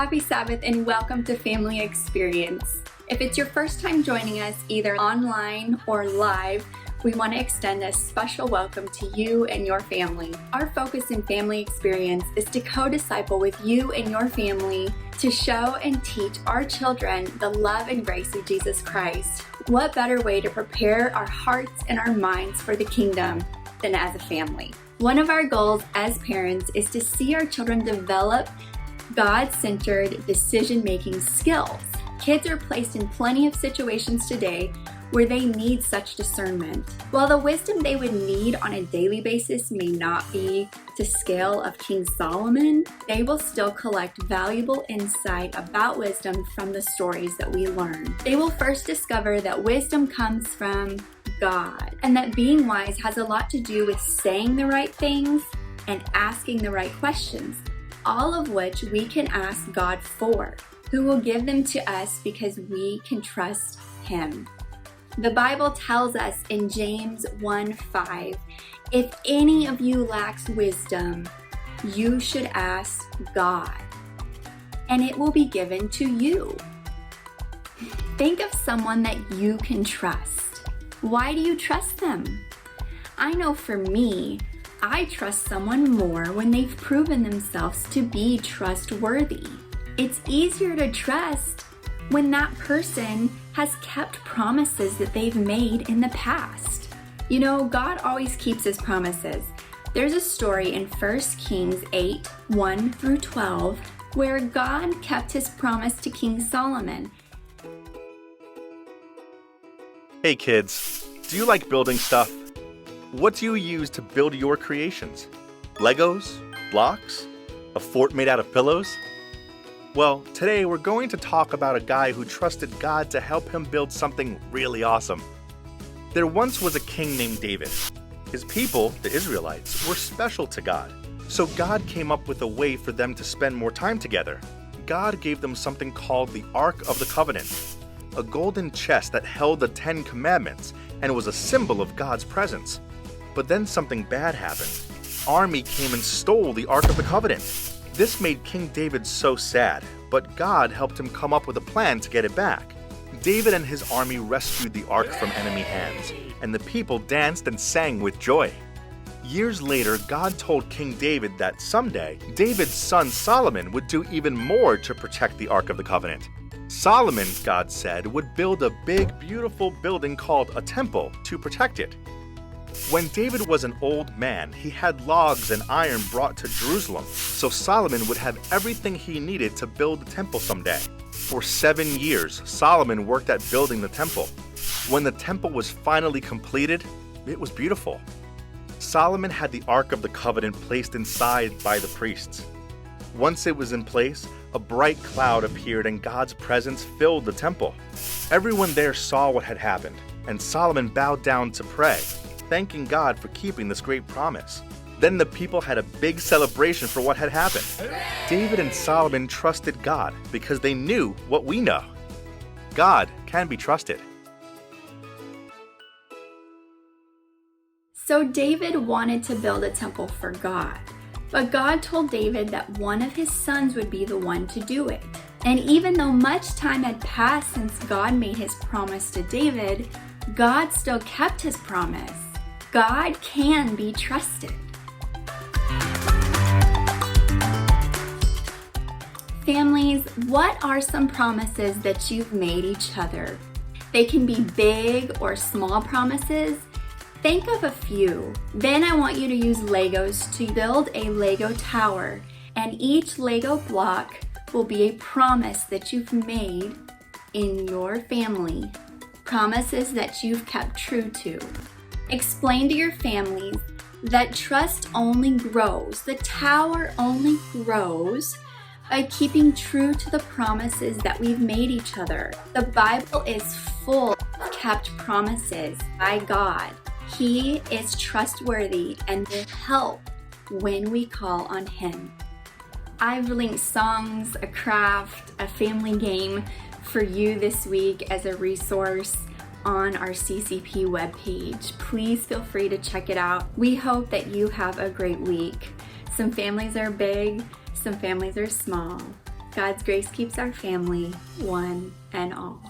Happy Sabbath and welcome to Family Experience. If it's your first time joining us either online or live, we want to extend a special welcome to you and your family. Our focus in Family Experience is to co-disciple with you and your family to show and teach our children the love and grace of Jesus Christ. What better way to prepare our hearts and our minds for the kingdom than as a family? One of our goals as parents is to see our children develop God-centered decision-making skills. Kids are placed in plenty of situations today where they need such discernment. While the wisdom they would need on a daily basis may not be to scale of King Solomon, they will still collect valuable insight about wisdom from the stories that we learn. They will first discover that wisdom comes from God, and that being wise has a lot to do with saying the right things and asking the right questions, all of which we can ask God for, who will give them to us because we can trust Him. The Bible tells us in James 1:5, if any of you lacks wisdom, you should ask God, and it will be given to you. Think of someone that you can trust. Why do you trust them? I know for me, I trust someone more when they've proven themselves to be trustworthy. It's easier to trust when that person has kept promises that they've made in the past. You know, God always keeps His promises. There's a story in 1 Kings 8:1-12, where God kept His promise to King Solomon. Hey kids, do you like building stuff? What do you use to build your creations? Legos? Blocks? A fort made out of pillows? Well, today we're going to talk about a guy who trusted God to help him build something really awesome. There once was a king named David. His people, the Israelites, were special to God. So God came up with a way for them to spend more time together. God gave them something called the Ark of the Covenant, a golden chest that held the 10 Commandments and was a symbol of God's presence. But then something bad happened. Army came and stole the Ark of the Covenant. This made King David so sad, but God helped him come up with a plan to get it back. David and his army rescued the Ark from enemy hands, and the people danced and sang with joy. Years later, God told King David that someday, David's son Solomon would do even more to protect the Ark of the Covenant. Solomon, God said, would build a big, beautiful building called a temple to protect it. When David was an old man, he had logs and iron brought to Jerusalem, so Solomon would have everything he needed to build the temple someday. For 7 years, Solomon worked at building the temple. When the temple was finally completed, it was beautiful. Solomon had the Ark of the Covenant placed inside by the priests. Once it was in place, a bright cloud appeared and God's presence filled the temple. Everyone there saw what had happened, and Solomon bowed down to pray, thanking God for keeping this great promise. Then the people had a big celebration for what had happened. David and Solomon trusted God because they knew what we know. God can be trusted. So David wanted to build a temple for God, but God told David that one of his sons would be the one to do it. And even though much time had passed since God made His promise to David, God still kept His promise. God can be trusted. Families, what are some promises that you've made each other? They can be big or small promises. Think of a few. Then I want you to use Legos to build a Lego tower, and each Lego block will be a promise that you've made in your family. Promises that you've kept true to. Explain to your families that trust only grows, the tower only grows by keeping true to the promises that we've made each other. The Bible is full of kept promises by God. He is trustworthy and will help when we call on Him. I've linked songs, a craft, a family game for you this week as a resource on our CCP webpage. Please feel free to check it out. We hope that you have a great week. Some families are big, some families are small. God's grace keeps our family, one and all.